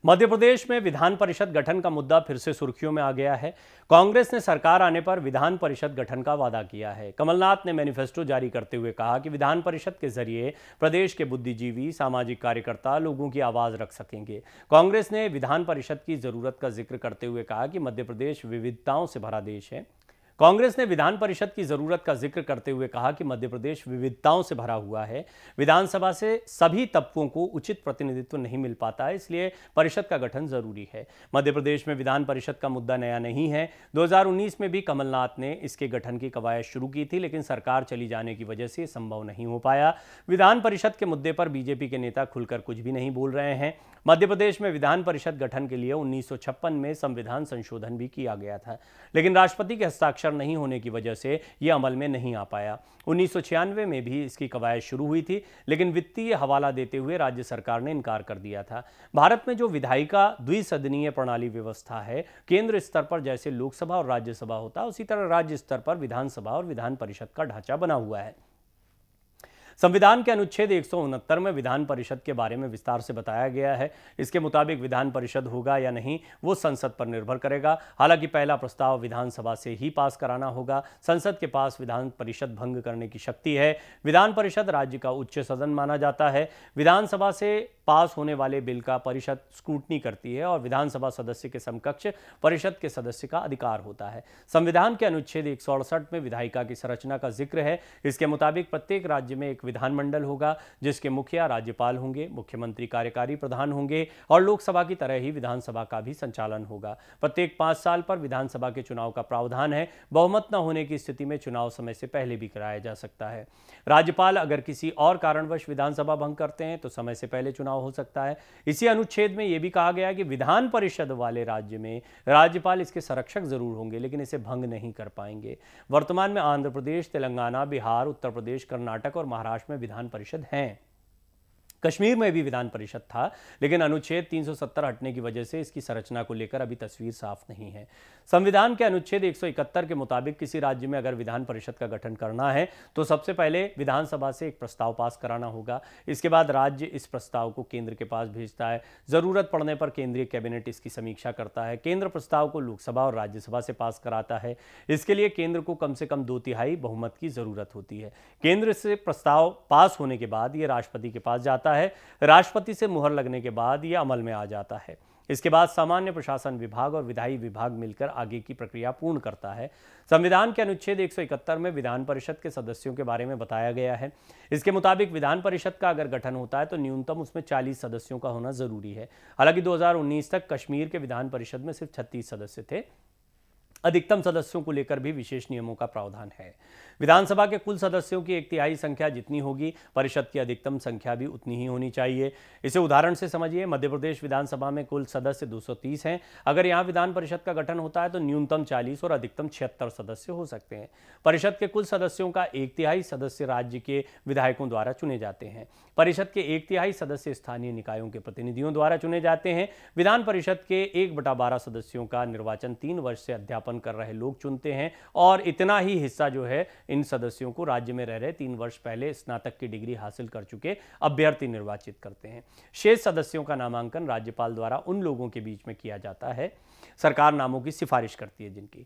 मध्य प्रदेश में विधान परिषद गठन का मुद्दा फिर से सुर्खियों में आ गया है। कांग्रेस ने सरकार आने पर विधान परिषद गठन का वादा किया है। कमलनाथ ने मैनिफेस्टो जारी करते हुए कहा कि विधान परिषद के जरिए प्रदेश के बुद्धिजीवी, सामाजिक कार्यकर्ता लोगों की आवाज रख सकेंगे। कांग्रेस ने विधान परिषद की जरूरत का जिक्र करते हुए कहा कि मध्य प्रदेश विविधताओं से भरा देश है। कांग्रेस ने विधान परिषद की जरूरत का जिक्र करते हुए कहा कि मध्य प्रदेश विविधताओं से भरा हुआ है। विधानसभा से सभी तबकों को उचित प्रतिनिधित्व नहीं मिल पाता है, इसलिए परिषद का गठन जरूरी है। मध्य प्रदेश में विधान परिषद का मुद्दा नया नहीं है। 2019 में भी कमलनाथ ने इसके गठन की कवायद शुरू की थी, लेकिन सरकार चली जाने की वजह से संभव नहीं हो पाया। विधान परिषद के मुद्दे पर बीजेपी के नेता खुलकर कुछ भी नहीं बोल रहे हैं। मध्य प्रदेश में विधान परिषद गठन के लिए 1956 में संविधान संशोधन भी किया गया था, लेकिन राष्ट्रपति के हस्ताक्षर नहीं होने की वजह से यह अमल में नहीं आ पाया। 1996 में भी इसकी कवायद शुरू हुई थी, लेकिन वित्तीय हवाला देते हुए राज्य सरकार ने इनकार कर दिया था। भारत में जो विधायिका द्विसदनीय प्रणाली व्यवस्था है, केंद्र स्तर पर जैसे लोकसभा और राज्यसभा होता है, उसी तरह राज्य स्तर पर विधानसभा और विधान परिषद का ढांचा बना हुआ है। संविधान के अनुच्छेद 169 में विधान परिषद के बारे में विस्तार से बताया गया है। इसके मुताबिक विधान परिषद होगा या नहीं वो संसद पर निर्भर करेगा। हालांकि पहला प्रस्ताव विधानसभा से ही पास कराना होगा। संसद के पास विधान परिषद भंग करने की शक्ति है। विधान परिषद राज्य का उच्च सदन माना जाता है। विधानसभा से पास होने वाले बिल का परिषद स्क्रूटनी करती है और विधानसभा सदस्य के समकक्ष परिषद के सदस्य का अधिकार होता है। संविधान के अनुच्छेद 168 में विधायिका की संरचना का जिक्र है। इसके मुताबिक प्रत्येक राज्य में एक विधानमंडल होगा, जिसके मुखिया राज्यपाल होंगे, मुख्यमंत्री कार्यकारी प्रधान होंगे और लोकसभा की तरह ही विधानसभा का भी संचालन होगा। प्रत्येक 5 साल पर विधानसभा के चुनाव का प्रावधान है। बहुमत न होने की स्थिति में चुनाव समय से पहले भी कराया जा सकता है। राज्यपाल अगर किसी और कारणवश विधानसभा भंग करते हैं तो समय से पहले चुनाव हो सकता है। इसी अनुच्छेद में यह भी कहा गया है कि विधान परिषद वाले राज्य में राज्यपाल इसके संरक्षक जरूर होंगे, लेकिन इसे भंग नहीं कर पाएंगे। वर्तमान में आंध्र प्रदेश, तेलंगाना, बिहार, उत्तर प्रदेश, कर्नाटक और महाराष्ट्र में विधान परिषद हैं। कश्मीर में भी विधान परिषद था, लेकिन अनुच्छेद 370 हटने की वजह से इसकी संरचना को लेकर अभी तस्वीर साफ नहीं है। संविधान के अनुच्छेद 171 के मुताबिक किसी राज्य में अगर विधान परिषद का गठन करना है तो सबसे पहले विधानसभा से एक प्रस्ताव पास कराना होगा। इसके बाद राज्य इस प्रस्ताव को केंद्र के पास भेजता है। जरूरत पड़ने पर केंद्रीय कैबिनेट इसकी समीक्षा करता है। केंद्र प्रस्ताव को लोकसभा और राज्यसभा से पास कराता है। इसके लिए केंद्र को कम से कम 2/3 बहुमत की जरूरत होती है। केंद्र से प्रस्ताव पास होने के बाद यह राष्ट्रपति के पास जाता है। राष्ट्रपति से मुहर लगने के बाद यह अमल में आ जाता है। इसके बाद सामान्य प्रशासन विभाग और विधायी विभाग मिलकर आगे की प्रक्रिया पूर्ण करता है। संविधान के अनुच्छेद 171 में विधान परिषद के सदस्यों के बारे में बताया गया है। इसके मुताबिक विधान परिषद का अगर गठन होता है तो न्यूनतम उसमें 40 सदस्यों का होना जरूरी है। हालांकि 2019 तक कश्मीर के विधान परिषद में सिर्फ 36 सदस्य थे। अधिकतम सदस्यों को लेकर भी विशेष नियमों का प्रावधान है। विधानसभा के कुल सदस्यों की 1/3 संख्या जितनी होगी, परिषद की अधिकतम संख्या भी उतनी ही होनी चाहिए। इसे उदाहरण से समझिए। मध्य प्रदेश विधानसभा में कुल सदस्य 230 हैं। अगर यहां विधान परिषद का गठन होता है तो न्यूनतम 40 और अधिकतम 76 सदस्य हो सकते हैं। परिषद के कुल सदस्यों का 1/3 सदस्य राज्य के विधायकों द्वारा चुने जाते हैं। परिषद के 1/3 सदस्य स्थानीय निकायों के प्रतिनिधियों द्वारा चुने जाते हैं। विधान परिषद के 1/12 सदस्यों का निर्वाचन 3 वर्ष से अध्यापन कर रहे लोग चुनते हैं और इतना ही हिस्सा जो है इन सदस्यों को राज्य में रह रहे 3 वर्ष पहले स्नातक की डिग्री हासिल कर चुके अभ्यर्थी निर्वाचित करते हैं। शेष सदस्यों का नामांकन राज्यपाल द्वारा उन लोगों के बीच में किया जाता है। सरकार नामों की सिफारिश करती है जिनकी।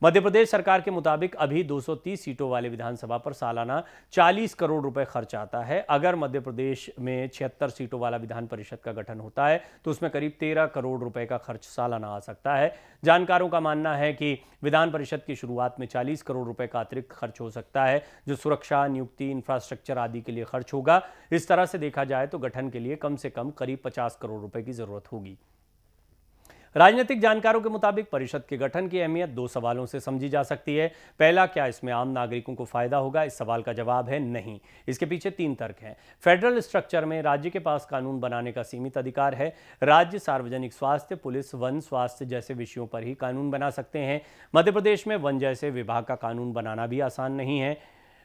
मध्य प्रदेश सरकार के मुताबिक अभी 230 सीटों वाले विधानसभा पर सालाना 40 करोड़ रुपए खर्च आता है। अगर मध्य प्रदेश में 76 सीटों वाला विधान परिषद का गठन होता है तो उसमें करीब 13 करोड़ रुपए का खर्च सालाना आ सकता है। जानकारों का मानना है कि विधान परिषद की शुरुआत में 40 करोड़ रुपए का अतिरिक्त खर्च हो सकता है, जो सुरक्षा, नियुक्ति, इंफ्रास्ट्रक्चर आदि के लिए खर्च होगा। इस तरह से देखा जाए तो गठन के लिए कम से कम करीब 50 करोड़ रुपए की जरूरत होगी। राजनीतिक जानकारों के मुताबिक परिषद के गठन की अहमियत 2 सवालों से समझी जा सकती है। पहला, क्या इसमें आम नागरिकों को फायदा होगा? इस सवाल का जवाब है नहीं। इसके पीछे 3 तर्क हैं। फेडरल स्ट्रक्चर में राज्य के पास कानून बनाने का सीमित अधिकार है। राज्य सार्वजनिक स्वास्थ्य, पुलिस, वन, स्वास्थ्य जैसे विषयों पर ही कानून बना सकते हैं। मध्य प्रदेश में वन जैसे विभाग का कानून बनाना भी आसान नहीं है।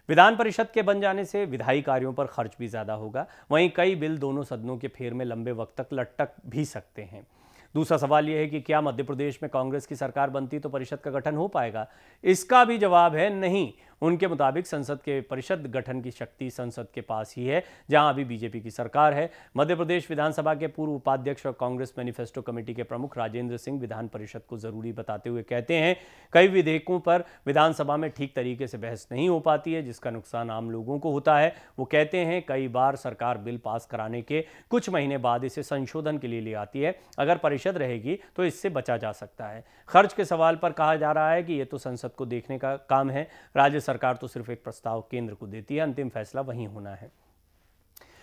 विधान परिषद के बन जाने से विधायी कार्यों पर खर्च भी ज्यादा होगा। वहीं कई बिल दोनों सदनों के फेर में लंबे वक्त तक लटक भी सकते हैं। दूसरा सवाल यह है कि क्या मध्य प्रदेश में कांग्रेस की सरकार बनती तो परिषद का गठन हो पाएगा? इसका भी जवाब है नहीं। उनके मुताबिक संसद के परिषद गठन की शक्ति संसद के पास ही है, जहां अभी बीजेपी की सरकार है। मध्य प्रदेश विधानसभा के पूर्व उपाध्यक्ष और कांग्रेस मैनिफेस्टो कमेटी के प्रमुख राजेंद्र सिंह विधान परिषद को जरूरी बताते हुए कहते हैं, कई विधेयकों पर विधानसभा में ठीक तरीके से बहस नहीं हो पाती है, जिसका नुकसान आम लोगों को होता है। वो कहते हैं, कई बार सरकार बिल पास कराने के कुछ महीने बाद इसे संशोधन के लिए ले आती है। अगर परिषद रहेगी तो इससे बचा जा सकता है। खर्च के सवाल पर कहा जा रहा है कि यह तो संसद को देखने का काम है, राज्य सरकार तो सिर्फ एक प्रस्ताव केंद्र को देती है, अंतिम फैसला वहीं होना है।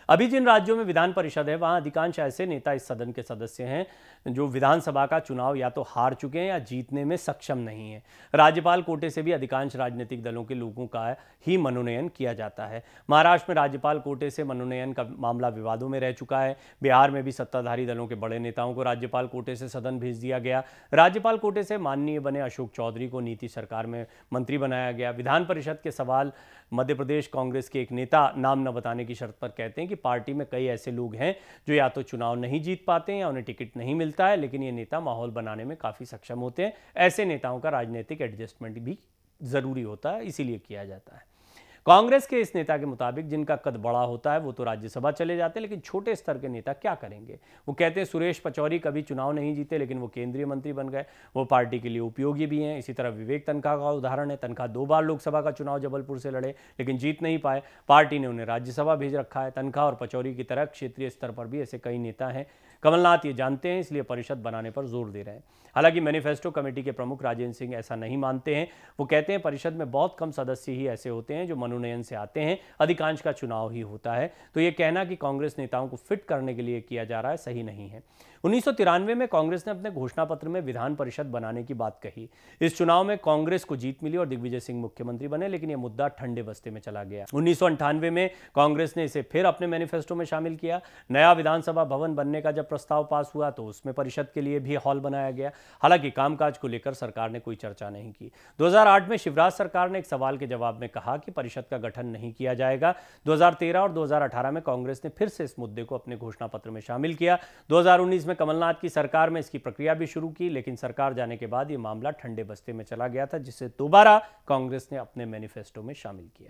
अभी जिन राज्यों में विधान परिषद है, वहां अधिकांश ऐसे नेता इस सदन के सदस्य हैं जो विधानसभा का चुनाव या तो हार चुके हैं या जीतने में सक्षम नहीं है। राज्यपाल कोटे से भी अधिकांश राजनीतिक दलों के लोगों का ही मनोनयन किया जाता है। महाराष्ट्र में राज्यपाल कोटे से मनोनयन का मामला विवादों में रह चुका है। बिहार में भी सत्ताधारी दलों के बड़े नेताओं को राज्यपाल कोटे से सदन भेज दिया गया। राज्यपाल कोटे से माननीय बने अशोक चौधरी को नीति सरकार में मंत्री बनाया गया। विधान परिषद के सवाल मध्य प्रदेश कांग्रेस के एक नेता नाम न बताने की शर्त पर कहते हैं कि पार्टी में कई ऐसे लोग हैं जो या तो चुनाव नहीं जीत पाते हैं या उन्हें टिकट नहीं मिलता है, लेकिन ये नेता माहौल बनाने में काफी सक्षम होते हैं। ऐसे नेताओं का राजनीतिक एडजस्टमेंट भी जरूरी होता है, इसीलिए किया जाता है। कांग्रेस के इस नेता के मुताबिक जिनका कद बड़ा होता है वो तो राज्यसभा चले जाते हैं, लेकिन छोटे स्तर के नेता क्या करेंगे। वो कहते हैं, सुरेश पचौरी कभी चुनाव नहीं जीते लेकिन वो केंद्रीय मंत्री बन गए, वो पार्टी के लिए उपयोगी भी हैं। इसी तरह विवेक तनखा का उदाहरण है। तनखा 2 बार लोकसभा का चुनाव जबलपुर से लड़े लेकिन जीत नहीं पाए, पार्टी ने उन्हें राज्यसभा भेज रखा है। तनखा और पचौरी की तरह क्षेत्रीय स्तर पर भी ऐसे कई नेता हैं। कमलनाथ ये जानते हैं, इसलिए परिषद बनाने पर जोर दे रहे हैं। हालांकि मैनिफेस्टो कमेटी के प्रमुख राजेंद्र सिंह ऐसा नहीं मानते हैं। वो कहते हैं, परिषद में बहुत कम सदस्य ही ऐसे होते हैं जो मनोनयन से आते हैं, अधिकांश का चुनाव ही होता है। तो ये कहना कि कांग्रेस नेताओं को फिट करने के लिए किया जा रहा है, सही नहीं है। 1993 में कांग्रेस ने अपने घोषणा पत्र में विधान परिषद बनाने की बात कही। इस चुनाव में कांग्रेस को जीत मिली और दिग्विजय सिंह मुख्यमंत्री बने, लेकिन यह मुद्दा ठंडे बस्ते में चला गया। 1998 में कांग्रेस ने इसे फिर अपने मैनिफेस्टो में शामिल किया। नया विधानसभा भवन बनने का जब प्रस्ताव पास हुआ तो उसमें परिषद के लिए भी हॉल बनाया गया। हालांकि कामकाज को लेकर सरकार ने कोई चर्चा नहीं की। 2008 में शिवराज सरकार ने एक सवाल के जवाब में कहा कि परिषद का गठन नहीं किया जाएगा। 2013 और 2018 में कांग्रेस ने फिर से इस मुद्दे को अपने घोषणा पत्र में शामिल किया। 2019 में कमलनाथ की सरकार में इसकी प्रक्रिया भी शुरू की, लेकिन सरकार जाने के बाद यह मामला ठंडे बस्ते में चला गया था, जिसे दोबारा कांग्रेस ने अपने मैनिफेस्टो में शामिल किया।